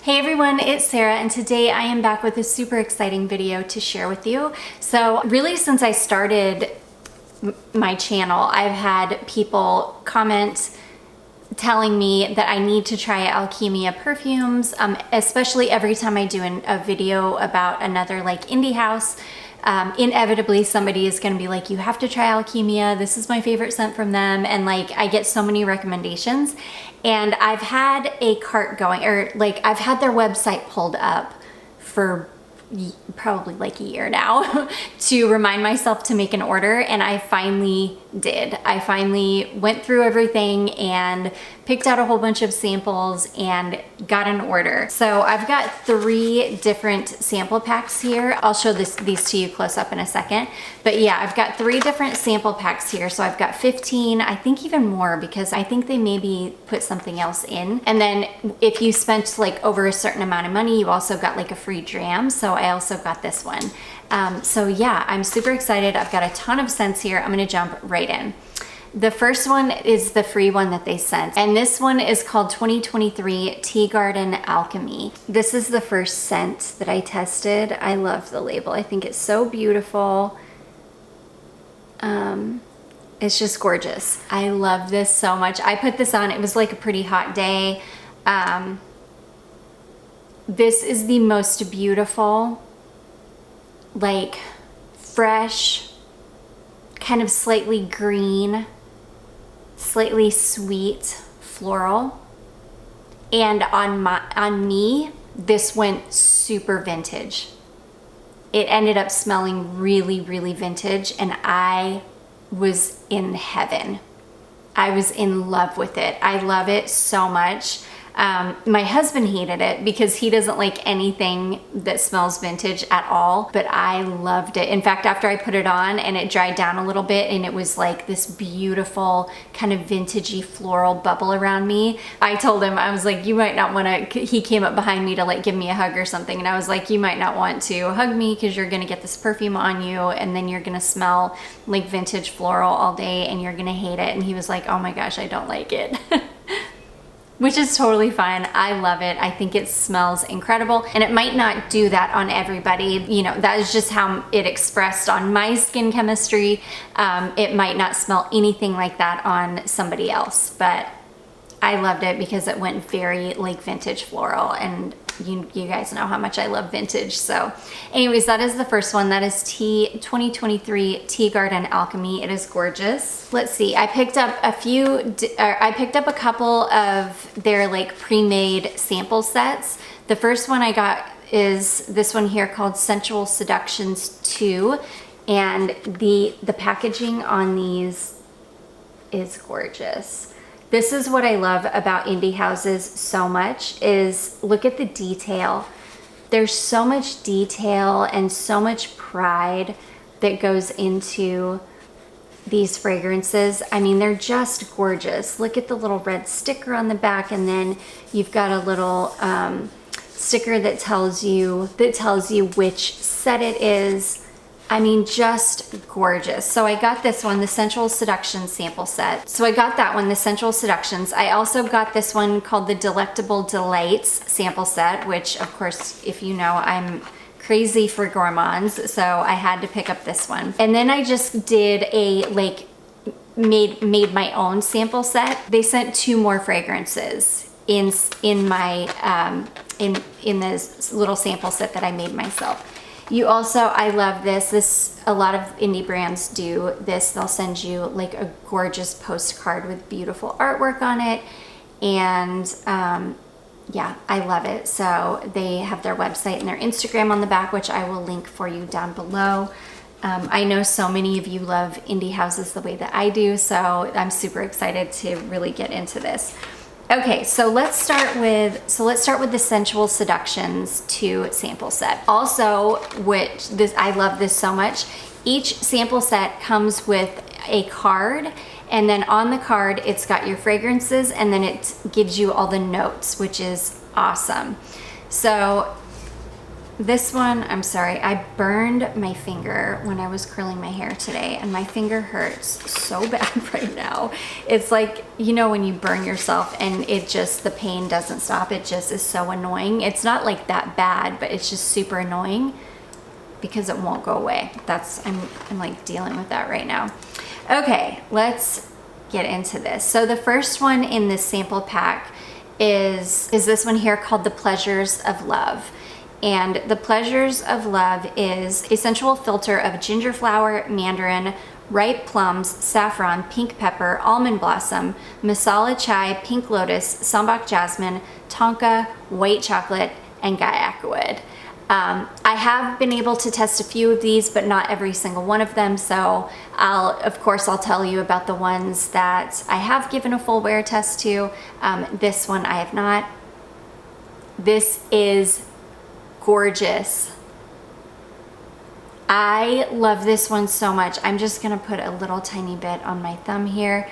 Hey everyone, it's Sarah and today I am back with a super exciting video to share with you. So really since I started my channel, I've had people comment telling me that I need to try Alkemia perfumes, especially every time I do a video about another like indie house. Inevitably somebody is going to be like, you have to try Alkemia, this is my favorite scent from them, and like I get so many recommendations. And I've had a cart going, or like I've had their website pulled up for probably like a year now to remind myself to make an order, and I finally did. I finally went through everything and picked out a whole bunch of samples and got an order. So I've got 3 different sample packs here. I'll show these to you close up in a second. But yeah, I've got 3 different sample packs here. So I've got 15, I think even more, because I think they maybe put something else in. And then if you spent like over a certain amount of money, you also got like a free dram. So I also got this one. So yeah, I'm super excited. I've got a ton of scents here. I'm gonna jump right in. The first one is the free one that they sent, and this one is called 2023 Tea Garden Alchemy. This is the first scent that I tested. I love the label. I think it's so beautiful. It's just gorgeous. I love this so much. I put this on, it was like a pretty hot day. This is the most beautiful, like fresh, kind of slightly green, slightly sweet floral. And on me, this went super vintage. It ended up smelling really, really vintage, and I was in heaven. I was in love with it. I love it so much. My husband hated it because he doesn't like anything that smells vintage at all, but I loved it. In fact, after I put it on and it dried down a little bit and it was like this beautiful kind of vintagey floral bubble around me, I told him, I was like, you might not want to, he came up behind me to like give me a hug or something, and I was like, you might not want to hug me because you're gonna get this perfume on you and then you're gonna smell like vintage floral all day and you're gonna hate it. And he was like, oh my gosh, I don't like it. Which is totally fine. I love it. I think it smells incredible, and it might not do that on everybody. You know, that is just how it expressed on my skin chemistry. It might not smell anything like that on somebody else, but I loved it because it went very like vintage floral, and you guys know how much I love vintage. So anyways, that is the first one. That is 2023 Tea Garden Alchemy. It is gorgeous. Let's see, I picked up a couple of their like pre-made sample sets. The first one I got is this one here called Sensual Seductions 2, and the packaging on these is gorgeous. This is what I love about indie houses so much, is look at the detail. There's so much detail and so much pride that goes into these fragrances. I mean, they're just gorgeous. Look at the little red sticker on the back, and then you've got a little sticker that tells you which set it is. I mean, just gorgeous. So I got this one, the Sensual Seduction sample set. So I got that one, the Sensual Seductions. I also got this one called the Delectable Delights sample set, which of course, if you know, I'm crazy for gourmands, so I had to pick up this one. And then I just did a like made my own sample set. They sent 2 more fragrances in my in this little sample set that I made myself. You also, I love this, a lot of indie brands do this. They'll send you like a gorgeous postcard with beautiful artwork on it. And yeah, I love it. So they have their website and their Instagram on the back, which I will link for you down below. I know so many of you love indie houses the way that I do, so I'm super excited to really get into this. Okay, so let's start with the Sensual Seductions 2 sample set. Also, I love this so much. Each sample set comes with a card, and then on the card it's got your fragrances, and then it gives you all the notes, which is awesome. So This one, I'm sorry, I burned my finger when I was curling my hair today, and my finger hurts so bad right now. It's like, you know, when you burn yourself and it just, the pain doesn't stop. It just is so annoying. It's not like that bad, but it's just super annoying because it won't go away. I'm like dealing with that right now. Okay, let's get into this. So the first one in this sample pack is this one here called The Pleasures of Love. And The Pleasures of Love is a sensual filter of ginger flower, mandarin, ripe plums, saffron, pink pepper, almond blossom, masala chai, pink lotus, sambac jasmine, tonka, white chocolate, and gaiac wood. I have been able to test a few of these, but not every single one of them. So of course, I'll tell you about the ones that I have given a full wear test to. This one I have not. This is gorgeous. I love this one so much. I'm just gonna put a little tiny bit on my thumb here.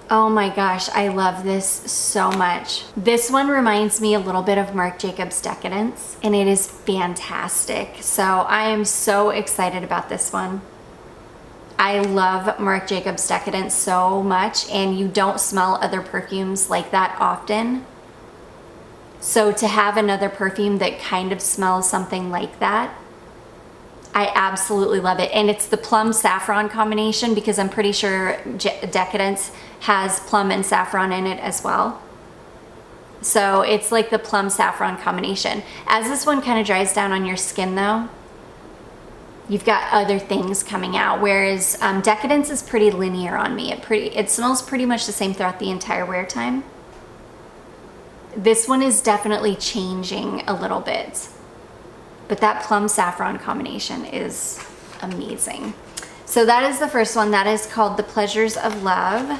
Oh my gosh, I love this so much. This one reminds me a little bit of Marc Jacobs Decadence, and it is fantastic. So I am so excited about this one. I love Marc Jacobs Decadence so much, and you don't smell other perfumes like that often. So to have another perfume that kind of smells something like that, I absolutely love it. And it's the plum saffron combination, because I'm pretty sure Decadence has plum and saffron in it as well. So it's like the plum saffron combination. As this one kind of dries down on your skin though, you've got other things coming out. Whereas Decadence is pretty linear on me. It smells pretty much the same throughout the entire wear time. This one is definitely changing a little bit, but that plum saffron combination is amazing. So that is the first one. That is called The Pleasures of Love.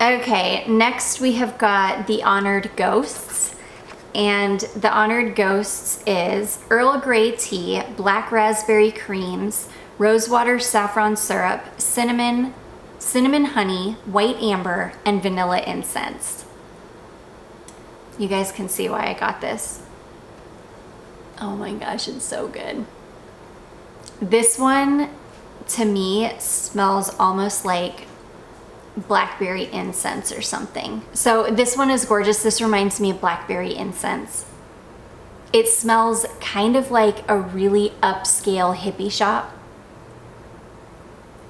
Okay, next we have got the Honored Ghosts. And the Honored Ghosts is Earl Grey tea, black raspberry creams, rosewater saffron syrup, cinnamon honey, white amber, and vanilla incense. You guys can see why I got this. Oh my gosh, it's so good. This one, to me, smells almost like blackberry incense or something. So this one is gorgeous. This reminds me of blackberry incense. It smells kind of like a really upscale hippie shop.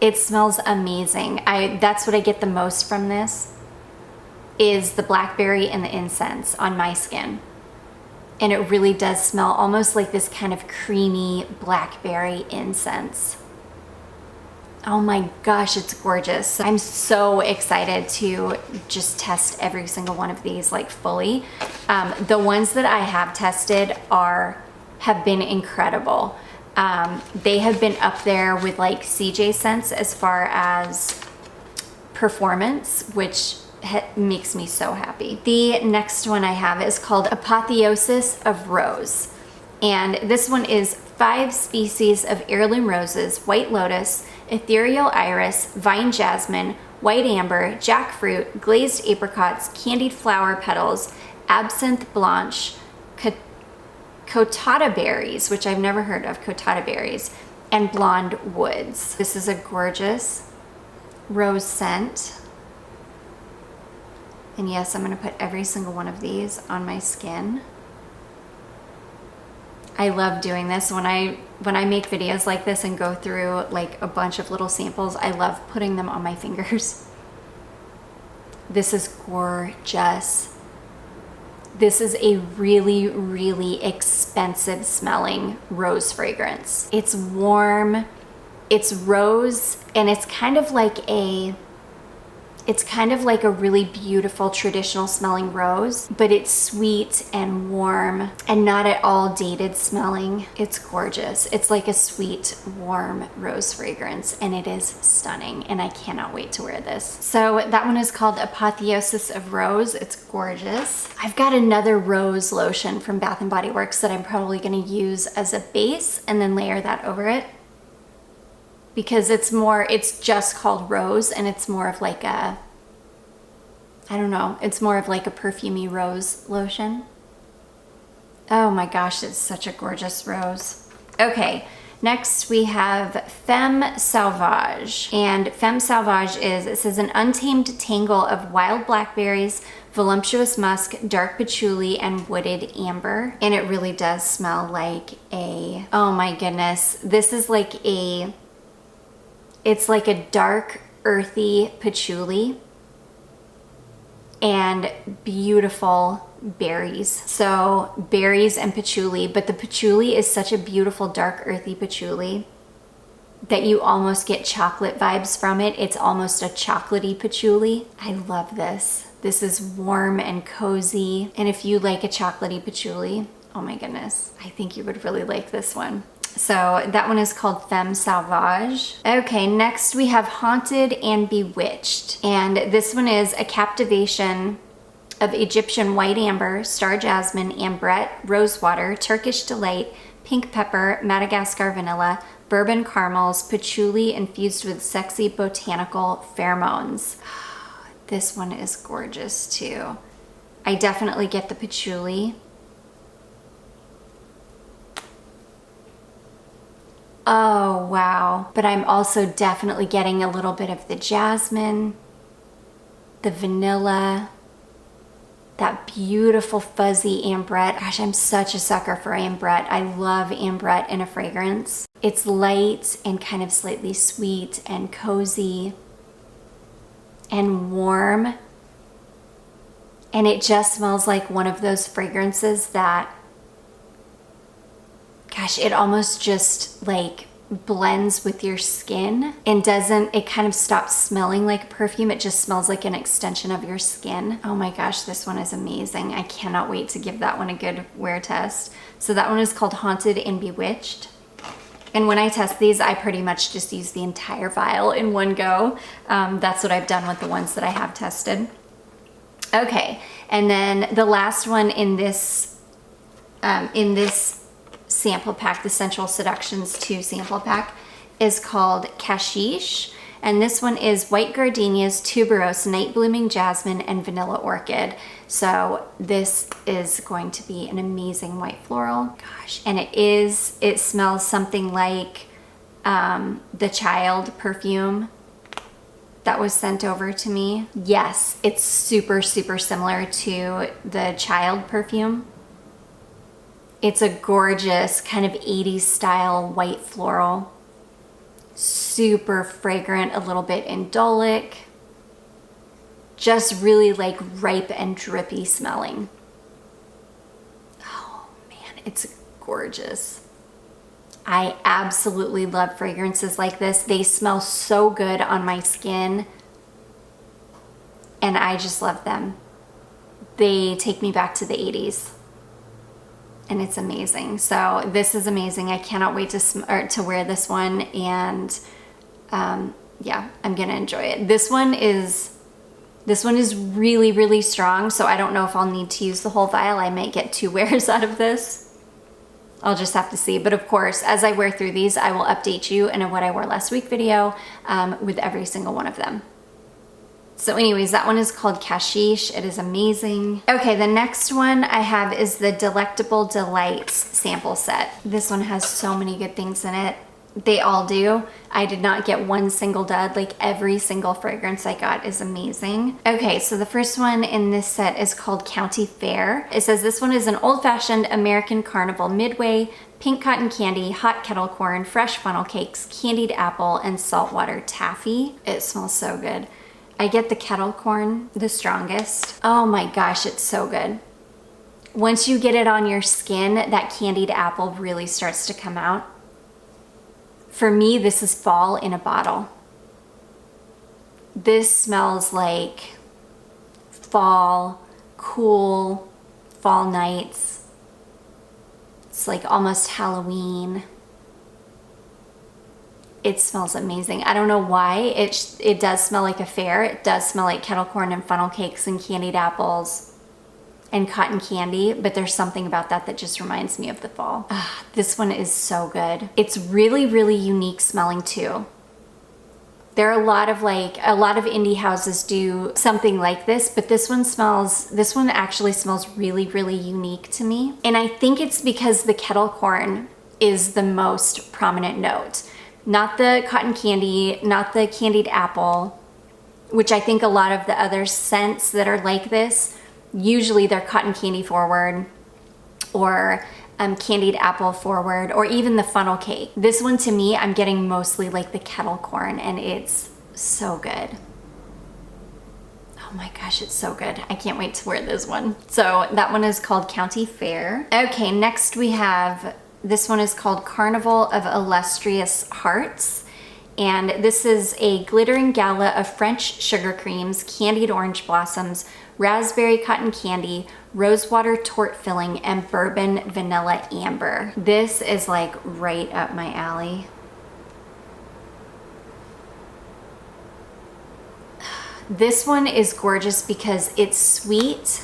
It smells amazing. That's what I get the most from this, is the blackberry and the incense on my skin. And it really does smell almost like this kind of creamy blackberry incense. Oh my gosh, it's gorgeous. I'm so excited to just test every single one of these like fully. The ones that I have tested have been incredible. They have been up there with like CJ scents as far as performance, which makes me so happy. The next one I have is called Apotheosis of Rose. And this one is 5 species of heirloom roses, white lotus, ethereal iris, vine jasmine, white amber, jackfruit, glazed apricots, candied flower petals, absinthe blanche, cotata berries, which I've never heard of, cotata berries, and blonde woods. This is a gorgeous rose scent. And yes, I'm gonna put every single one of these on my skin. I love doing this. When I make videos like this and go through like a bunch of little samples, I love putting them on my fingers. This is gorgeous. This is a really, really expensive smelling rose fragrance. It's warm, it's rose, and it's kind of like a really beautiful traditional smelling rose, but it's sweet and warm and not at all dated smelling. It's gorgeous. It's like a sweet, warm rose fragrance, and it is stunning, and I cannot wait to wear this. So that one is called Apotheosis of Rose. It's gorgeous. I've got another rose lotion from Bath & Body Works that I'm probably gonna use as a base and then layer that over it, because it's just called Rose, and it's more of like a, I don't know, it's more of like a perfumey rose lotion. Oh my gosh, it's such a gorgeous rose. Okay, next we have Femme Sauvage. And Femme Sauvage is, it says, an untamed tangle of wild blackberries, voluptuous musk, dark patchouli, and wooded amber. And it really does smell like a, oh my goodness. This is like a, it's like a dark, earthy patchouli and beautiful berries. So berries and patchouli, but the patchouli is such a beautiful, dark, earthy patchouli that you almost get chocolate vibes from it. It's almost a chocolatey patchouli. I love this. This is warm and cozy. And if you like a chocolatey patchouli, oh my goodness, I think you would really like this one. So that one is called Femme Sauvage. Okay, next we have Haunted and Bewitched. And this one is a captivation of Egyptian white amber, star jasmine, ambrette, rosewater, Turkish delight, pink pepper, Madagascar vanilla, bourbon caramels, patchouli infused with sexy botanical pheromones. This one is gorgeous too. I definitely get the patchouli. Oh, wow. But I'm also definitely getting a little bit of the jasmine, the vanilla, that beautiful fuzzy ambrette. Gosh, I'm such a sucker for ambrette. I love ambrette in a fragrance. It's light and kind of slightly sweet and cozy and warm. And it just smells like one of those fragrances that, gosh, it almost just like blends with your skin and doesn't, it kind of stops smelling like perfume. It just smells like an extension of your skin. Oh my gosh, this one is amazing. I cannot wait to give that one a good wear test. So that one is called Haunted and Bewitched. And when I test these, I pretty much just use the entire vial in one go. That's what I've done with the ones that I have tested. Okay, and then the last one in this sample pack, the Sensual Seductions 2 sample pack, is called Kashish. And this one is white gardenias, tuberose, night blooming jasmine, and vanilla orchid. So this is going to be an amazing white floral. Gosh, and it smells something like the Child perfume that was sent over to me. Yes, it's super, super similar to the Child perfume. It's a gorgeous kind of 80s style white floral. Super fragrant, a little bit indolic. Just really like ripe and drippy smelling. Oh man, it's gorgeous. I absolutely love fragrances like this. They smell so good on my skin and I just love them. They take me back to the 80s. And it's amazing. So this is amazing. I cannot wait to wear this one, and yeah, I'm gonna enjoy it. This one is really, really strong, so I don't know if I'll need to use the whole vial. I might get 2 wears out of this. I'll just have to see. But of course, as I wear through these, I will update you in a what I wore last week video with every single one of them. So anyways, that one is called Kashish. It is amazing. Okay, the next one I have is the Delectable Delights sample set. This one has so many good things in it. They all do. I did not get one single dud. Like every single fragrance I got is amazing. Okay, so the first one in this set is called County Fair. It says this one is an old-fashioned American Carnival midway, pink cotton candy, hot kettle corn, fresh funnel cakes, candied apple, and saltwater taffy. It smells so good. I get the kettle corn the strongest. Oh my gosh, it's so good. Once you get it on your skin, that candied apple really starts to come out. For me, this is fall in a bottle. This smells like fall, cool fall nights. It's like almost Halloween. It smells amazing. I don't know why. It does smell like a fair. It does smell like kettle corn and funnel cakes and candied apples and cotton candy, but there's something about that that just reminds me of the fall. This one is so good. It's really, really unique smelling too. There are a lot of indie houses do something like this, but this one actually smells really, really unique to me. And I think it's because the kettle corn is the most prominent note. Not the cotton candy, not the candied apple, which I think a lot of the other scents that are like this, usually they're cotton candy forward or candied apple forward, or even the funnel cake. This one to me, I'm getting mostly like the kettle corn, and it's so good. Oh my gosh, it's so good. I can't wait to wear this one. So that one is called County Fair. Okay, next we have, this one is called Carnival of Illustrious Hearts. And this is a glittering gala of French sugar creams, candied orange blossoms, raspberry cotton candy, rosewater torte filling, and bourbon vanilla amber. This is like right up my alley. This one is gorgeous because it's sweet,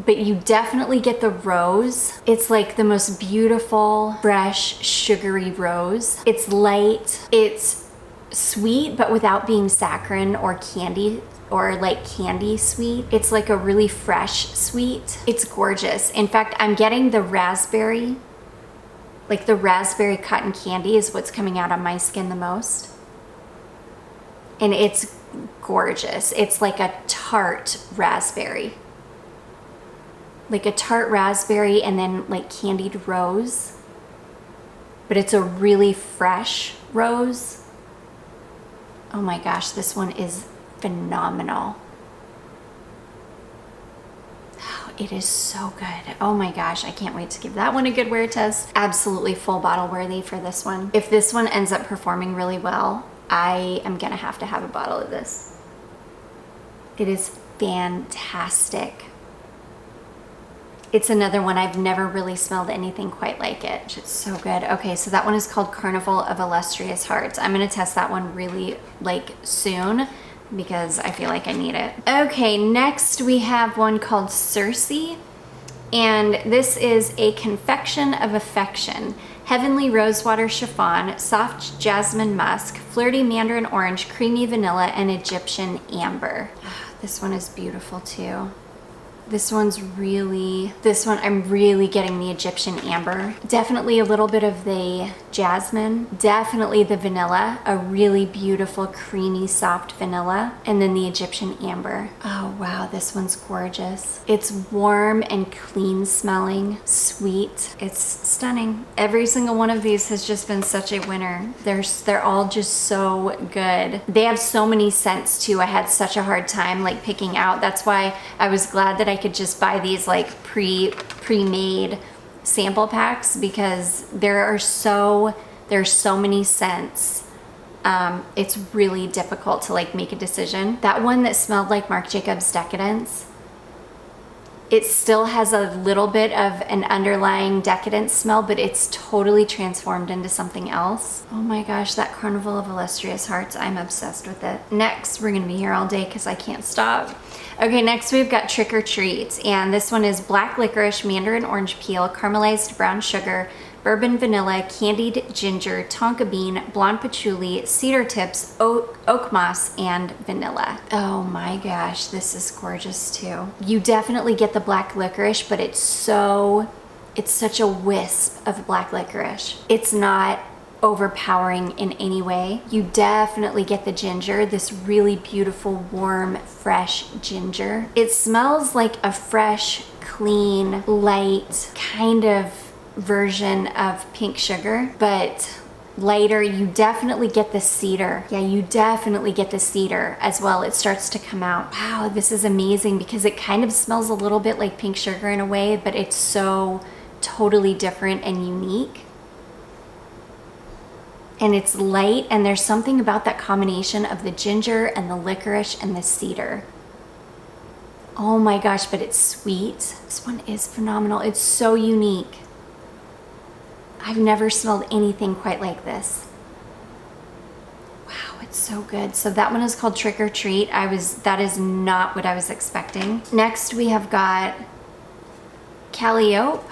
but you definitely get the rose. It's like the most beautiful, fresh, sugary rose. It's light, it's sweet, but without being saccharine or candy, or like candy sweet. It's like a really fresh sweet. It's gorgeous. In fact, I'm getting the raspberry, like the raspberry cotton candy is what's coming out on my skin the most. And it's gorgeous. It's like a tart raspberry. Like a tart raspberry and then like candied rose. But it's a really fresh rose. Oh my gosh, this one is phenomenal. Oh, it is so good. Oh my gosh, I can't wait to give that one a good wear test. Absolutely full bottle worthy for this one. If this one ends up performing really well, I am gonna have to have a bottle of this. It is fantastic. It's another one I've never really smelled anything quite like it. It's so good. Okay, so that one is called Carnival of Illustrious Hearts. I'm gonna test that one really like soon because I feel like I need it. Okay, next we have one called Surcie, and this is a confection of affection. Heavenly rosewater chiffon, soft jasmine musk, flirty mandarin orange, creamy vanilla, and Egyptian amber. This one is beautiful too. This one, I'm really getting the Egyptian amber. Definitely a little bit of the jasmine, definitely the vanilla, a really beautiful, creamy, soft vanilla, and then the Egyptian amber. Oh wow, this one's gorgeous. It's warm and clean smelling, sweet. It's stunning. Every single one of these has just been such a winner. They're all just so good. They have so many scents too. I had such a hard time like picking out. That's why I was glad that I could just buy these like pre-made sample packs, because there's so many scents. It's really difficult to like make a decision. That one that smelled like Marc Jacobs Decadence, it still has a little bit of an underlying decadence smell, but it's totally transformed into something else. Oh my gosh, that Carnival of Illustrious Hearts, I'm obsessed with it. Next, we're gonna be here all day because I can't stop. Okay, next we've got Trick or Treat, and this one is black licorice, mandarin orange peel, caramelized brown sugar, bourbon vanilla, candied ginger, tonka bean, blonde patchouli, cedar tips, oak moss, and vanilla. Oh my gosh, this is gorgeous too. You definitely get the black licorice, but it's such a wisp of black licorice. It's not overpowering in any way. You definitely get the ginger, this really beautiful, warm, fresh ginger. It smells like a fresh, clean, light kind of version of pink sugar, but lighter. You definitely get the cedar. Yeah, you definitely get the cedar as well. It starts to come out. Wow, this is amazing because it kind of smells a little bit like pink sugar in a way, but it's so totally different and unique. And it's light, and there's something about that combination of the ginger and the licorice and the cedar. Oh my gosh, but it's sweet. This one is phenomenal. It's so unique. I've never smelled anything quite like this. Wow, it's so good. So that one is called Trick or Treat. That is not what I was expecting. Next we have got Calliope.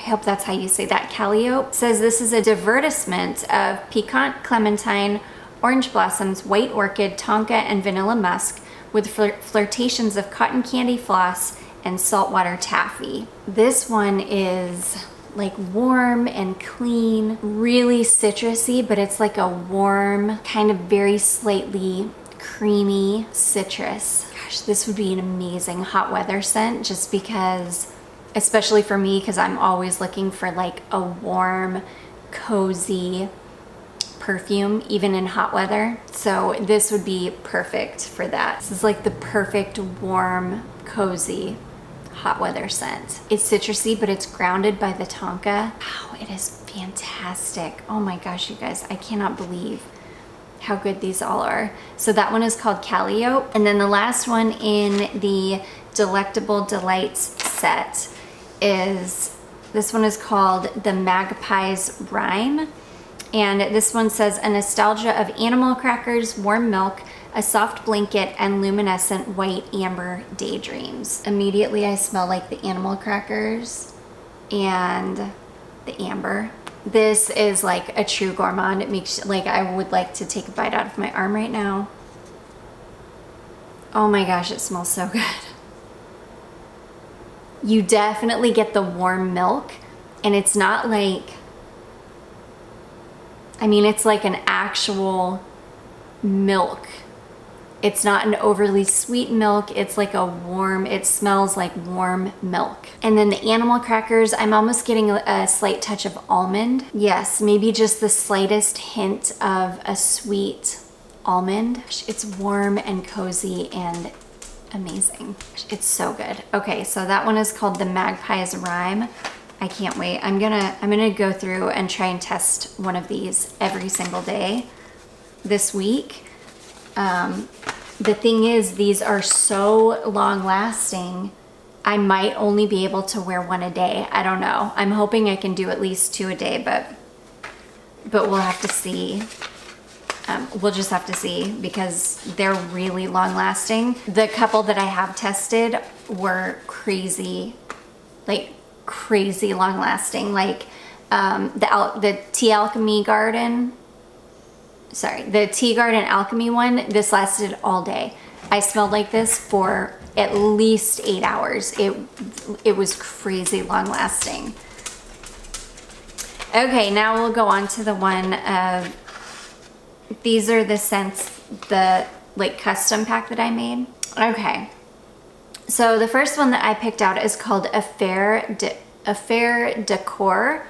I hope that's how you say that. Calliope says this is a divertisement of piquant clementine, orange blossoms, white orchid, tonka, and vanilla musk with flirtations of cotton candy floss and saltwater taffy. This one is like warm and clean, really citrusy, but it's like a warm, kind of very slightly creamy citrus. Gosh, this would be an amazing hot weather scent, just because, especially for me, because I'm always looking for like a warm, cozy perfume, even in hot weather. So this would be perfect for that. This is like the perfect warm, cozy hot weather scent. It's citrusy, but it's grounded by the tonka. Wow, it is fantastic. Oh my gosh, you guys, I cannot believe how good these all are. So that one is called Calliope. And then the last one in the Delectable Delights set is, this one is called the Magpie's Rhyme. And this one says, a nostalgia of animal crackers, warm milk, a soft blanket, and luminescent white amber daydreams. Immediately I smell like the animal crackers and the amber. This is like a true gourmand. It makes, like, I would like to take a bite out of my arm right now. Oh my gosh, it smells so good. You definitely get the warm milk, and it's not like, I mean, it's like an actual milk. It's not an overly sweet milk. It's like a warm, it smells like warm milk. And then the animal crackers, I'm almost getting a slight touch of almond. Yes, maybe just the slightest hint of a sweet almond. It's warm and cozy and amazing. It's so good. Okay, so that one is called the Magpie's Rhyme. I can't wait. I'm gonna go through and try and test one of these every single day this week. The thing is, these are so long lasting, I might only be able to wear one a day. I don't know. I'm hoping I can do at least 2 a day, but we'll have to see. We'll just have to see, because they're really long lasting. The couple that I have tested were crazy, like crazy long lasting. Like the Tea Garden Alchemy one, this lasted all day. I smelled like this for at least 8 hours. It was crazy long lasting. Okay, now we'll go on to the one of, these are the scents, the like custom pack that I made. Okay, so the first one that I picked out is called Affaire de Coeur.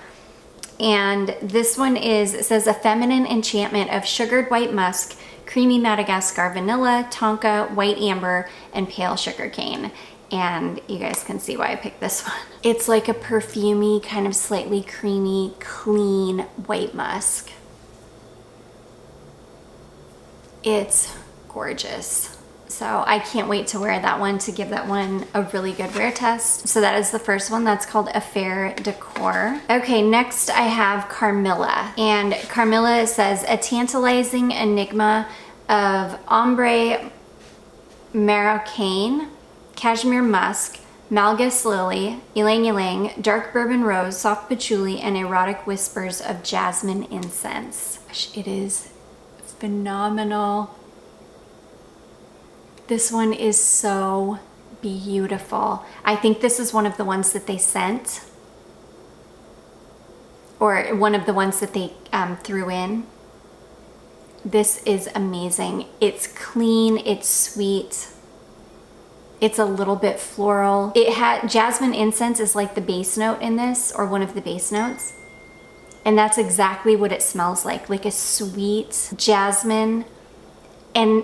And this one is, it says, a feminine enchantment of sugared white musk, creamy Madagascar vanilla, tonka, white amber, and pale sugarcane. And you guys can see why I picked this one. It's like a perfumey, kind of slightly creamy, clean white musk. It's gorgeous. So I can't wait to wear that one, to give that one a really good wear test. So that is the first one. That's called Affaire de Coeur. Okay, next I have Carmilla. And Carmilla says, a tantalizing enigma of ombre marocaine, cashmere musk, malgus lily, ylang ylang, dark bourbon rose, soft patchouli, and erotic whispers of jasmine incense. Gosh, it is phenomenal. This one is so beautiful. I think this is one of the ones that they sent, or one of the ones that they threw in. This is amazing. It's clean, it's sweet, it's a little bit floral. It had jasmine incense is like the base note in this, or one of the base notes. And that's exactly what it smells like a sweet jasmine. And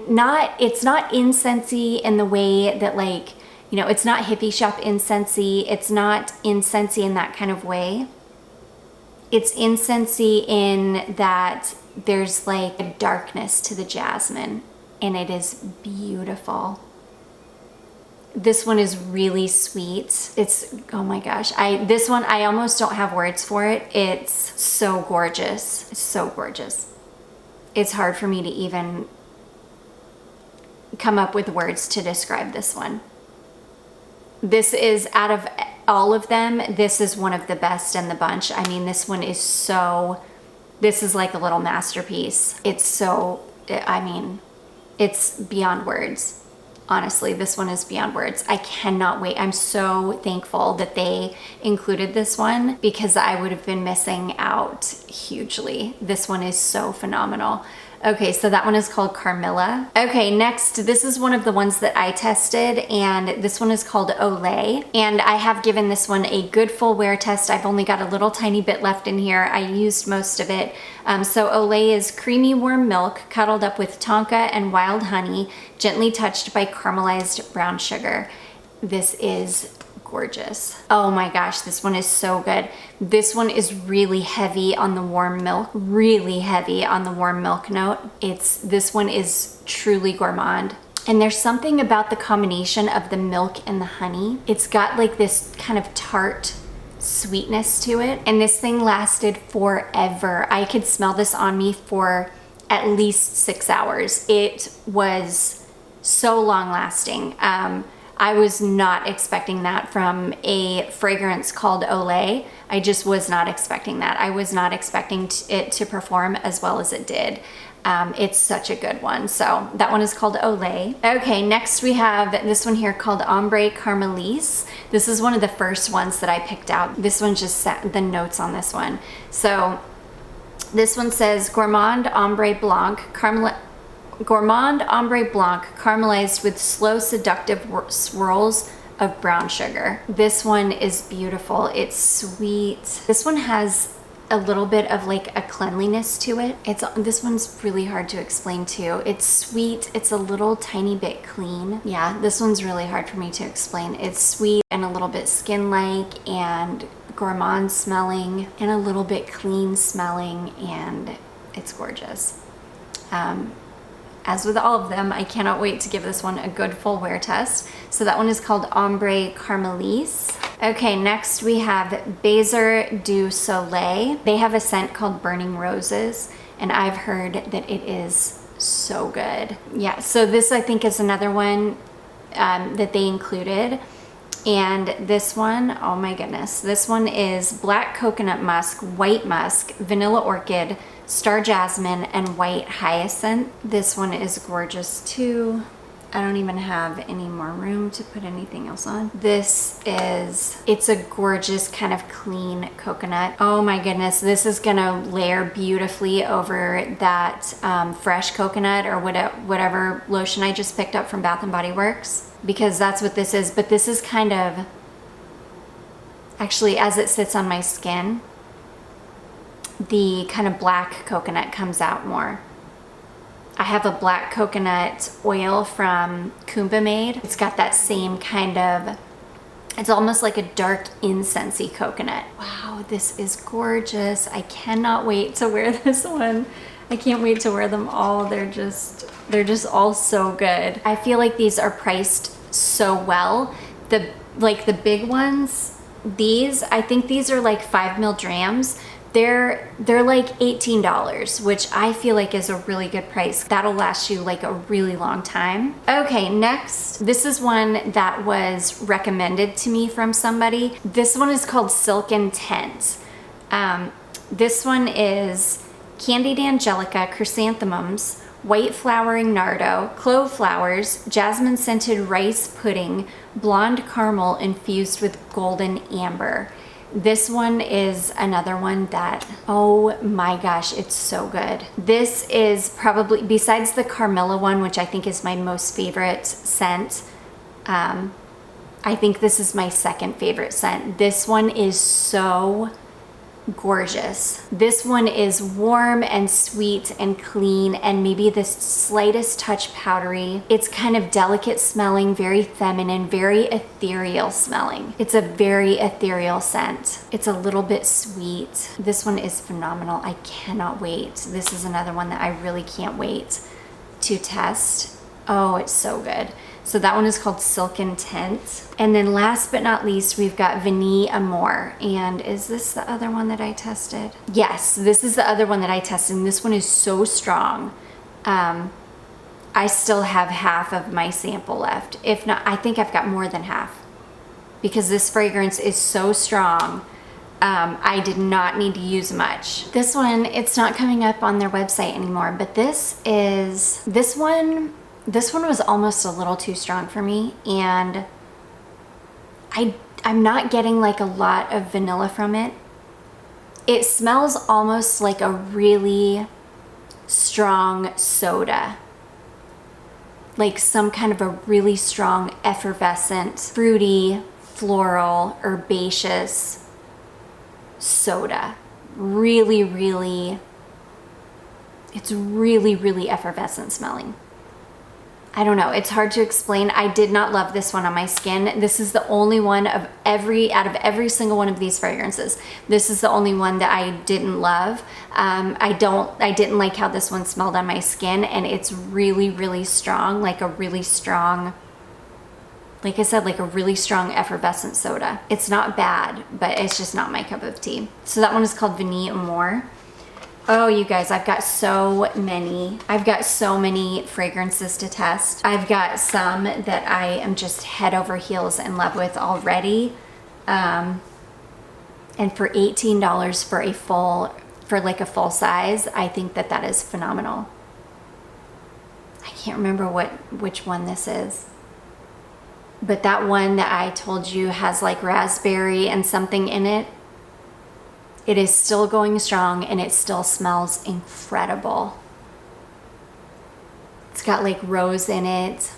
it's not incensey in the way that, like, you know, it's not hippie shop incensey. It's not incensey in that kind of way. It's incensey in that there's like a darkness to the jasmine, and it is beautiful. This one is really sweet. It's, oh my gosh. This one, I almost don't have words for it. It's so gorgeous. It's so gorgeous. It's hard for me to even come up with words to describe this one. This is out of all of them, this is one of the best in the bunch. I mean, this one is so, this is like a little masterpiece. It's so, I mean, it's beyond words. Honestly, this one is beyond words. I cannot wait. I'm so thankful that they included this one because I would have been missing out hugely. This one is so phenomenal. Okay, so that one is called Carmilla. Okay, next, this is one of the ones that I tested, and this one is called Olay. And I have given this one a good full wear test. I've only got a little tiny bit left in here. I used most of it. So Olay is creamy warm milk cuddled up with tonka and wild honey, gently touched by caramelized brown sugar. This is gorgeous. Oh my gosh, this one is so good. This one is really heavy on the warm milk, really heavy on the warm milk note. This one is truly gourmand. And there's something about the combination of the milk and the honey. It's got like this kind of tart sweetness to it. And this thing lasted forever. I could smell this on me for at least 6 hours. It was so long lasting. I was not expecting that from a fragrance called Olay. I just was not expecting that. I was not expecting it to perform as well as it did. It's such a good one. So that one is called Olay. Okay, next we have this one here called Ombre Carmelis. This is one of the first ones that I picked out. This one just set the notes on this one. So this one says Gourmand Ombre Blanc, Gourmand Ombre Blanc caramelized with slow seductive swirls of brown sugar. This one is beautiful. It's sweet. This one has a little bit of like a cleanliness to it. This one's really hard to explain too. It's sweet. It's a little tiny bit clean. Yeah, this one's really hard for me to explain. It's sweet and a little bit skin-like and gourmand smelling and a little bit clean smelling, and it's gorgeous. As with all of them, I cannot wait to give this one a good full wear test. So that one is called Ombre Carmelis. Okay, next we have Baiser du Soleil. They have a scent called Burning Roses, and I've heard that it is so good. Yeah, so this I think is another one that they included. And this one, oh my goodness, this one is Black Coconut Musk, White Musk, Vanilla Orchid, Star Jasmine, and White Hyacinth. This one is gorgeous too. I don't even have any more room to put anything else on. It's a gorgeous kind of clean coconut. Oh my goodness, this is gonna layer beautifully over that fresh coconut or whatever lotion I just picked up from Bath & Body Works, because that's what this is. But this is kind of, actually as it sits on my skin, the kind of black coconut comes out more. I have a black coconut oil from Kumba Made. It's got that same kind of, it's almost like a dark incensey coconut. Wow, this is gorgeous. I cannot wait to wear this one. I can't wait to wear them all. They're just all so good. I feel like these are priced so well. The big ones, I think these are like 5 ml drams. They're like $18, which I feel like is a really good price. That'll last you like a really long time. Okay, next, this is one that was recommended to me from somebody. This one is called Silken Tent. This one is candied angelica, chrysanthemums, white flowering nardo, clove flowers, jasmine scented rice pudding, blonde caramel infused with golden amber. This one is another one that, oh my gosh, it's so good. This is probably, besides the Carmilla one, which I think is my most favorite scent, I think this is my second favorite scent. This one is so gorgeous. This one is warm and sweet and clean and maybe the slightest touch powdery. It's kind of delicate smelling, very feminine, very ethereal smelling. It's a very ethereal scent. It's a little bit sweet. This one is phenomenal. I cannot wait. This is another one that I really can't wait to test. Oh, it's so good. So that one is called Silken Tent. And then last but not least, we've got Vini Amor. And is this the other one that I tested? Yes, this is the other one that I tested. And this one is so strong. I still have half of my sample left. If not, I think I've got more than half, because this fragrance is so strong. I did not need to use much. This one, it's not coming up on their website anymore, but this one was almost a little too strong for me, and I'm not getting like a lot of vanilla from it. It smells almost like a really strong soda, like some kind of a really strong, effervescent, fruity, floral, herbaceous soda. Really, really, it's really, really effervescent smelling. I don't know, it's hard to explain. I did not love this one on my skin. This is the only one out of every single one of these fragrances. This is the only one that I didn't love. I didn't like how this one smelled on my skin, and it's really, really strong, like a really strong, like I said, like a really strong effervescent soda. It's not bad, but it's just not my cup of tea. So that one is called Vini Amor. Oh, you guys, I've got so many fragrances to test. I've got some that I am just head over heels in love with already. And for $18 for like a full size, I think that is phenomenal. I can't remember which one this is. But that one that I told you has like raspberry and something in it. It is still going strong, and it still smells incredible. It's got like rose in it.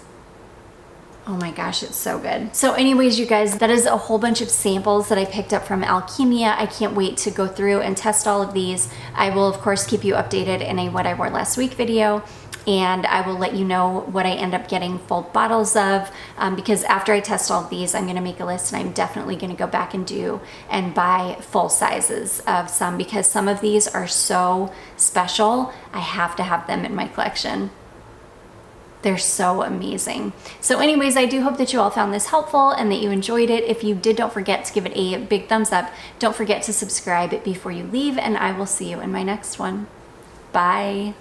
Oh my gosh, it's so good. So anyways, you guys, that is a whole bunch of samples that I picked up from Alkemia. I can't wait to go through and test all of these. I will of course keep you updated in a what I wore last week video, and I will let you know what I end up getting full bottles of, because after I test all of these, I'm gonna make a list, and I'm definitely gonna go back and buy full sizes of some, because some of these are so special. I have to have them in my collection. They're so amazing. So anyways, I do hope that you all found this helpful and that you enjoyed it. If you did, don't forget to give it a big thumbs up. Don't forget to subscribe before you leave, and I will see you in my next one. Bye.